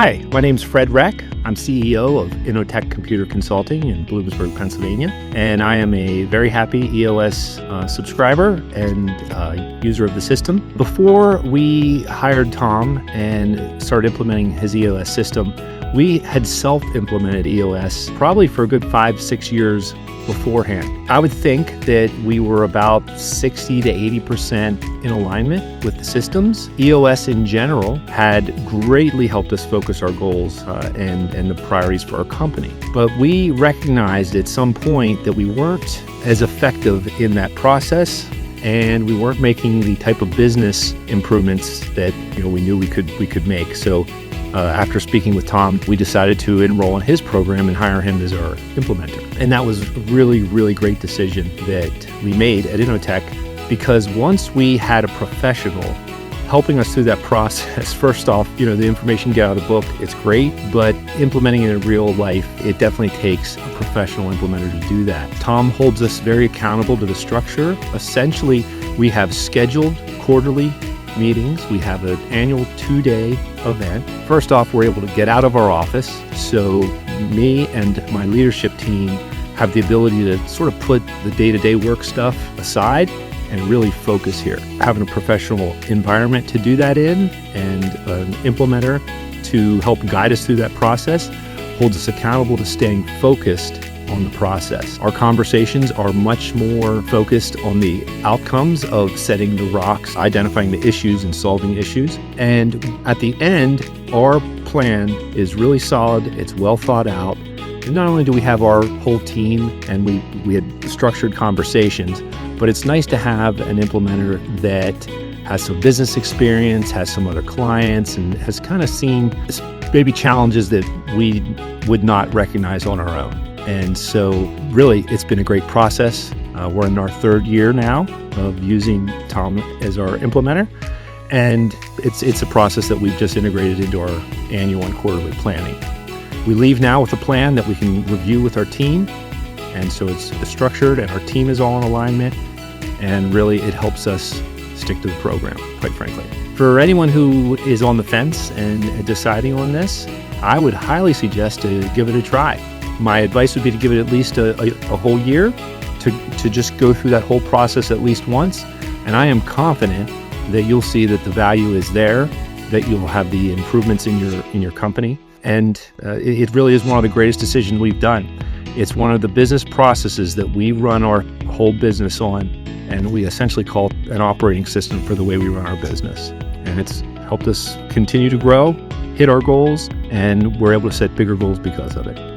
Hi, my name's Fred Reck. I'm CEO of InnoTek Computer Consulting in Bloomsburg, Pennsylvania, and I am a very happy EOS subscriber and user of the system. Before we hired Tom and started implementing his EOS system, we had self-implemented EOS probably for a good 5-6 years beforehand. I would think that we were about 60 to 80% in alignment with the systems. EOS in general had greatly helped us focus our goals and the priorities for our company. But we recognized at some point that we weren't as effective in that process, and we weren't making the type of business improvements that we knew we could make. So after speaking with Tom, we decided to enroll in his program and hire him as our implementer. And that was a really, really great decision that we made at InnoTek, because once we had a professional helping us through that process, first off, the information you get out of the book, it's great, but implementing it in real life, it definitely takes a professional implementer to do that. Tom holds us very accountable to the structure. Essentially, we have scheduled quarterly meetings. We have an annual 2-day event. First off, we're able to get out of our office. So me and my leadership team have the ability to sort of put the day-to-day work stuff aside and really focus here. Having a professional environment to do that in and an implementer to help guide us through that process holds us accountable to staying focused on the process. Our conversations are much more focused on the outcomes of setting the rocks, identifying the issues and solving issues. And at the end, our plan is really solid. It's well thought out. And not only do we have our whole team and we had structured conversations, but it's nice to have an implementer that has some business experience, has some other clients, and has kind of seen maybe challenges that we would not recognize on our own. And so really, it's been a great process. We're in our 3rd year now of using Tom as our implementer. And it's a process that we've just integrated into our annual and quarterly planning. We leave now with a plan that we can review with our team. And so it's structured and our team is all in alignment. And really, it helps us stick to the program, quite frankly. For anyone who is on the fence and deciding on this, I would highly suggest to give it a try. My advice would be to give it at least a whole year to just go through that whole process at least once. And I am confident that you'll see that the value is there, that you'll have the improvements in your company. And it really is one of the greatest decisions we've done. It's one of the business processes that we run our whole business on, and we essentially call it an operating system for the way we run our business. And it's helped us continue to grow, hit our goals, and we're able to set bigger goals because of it.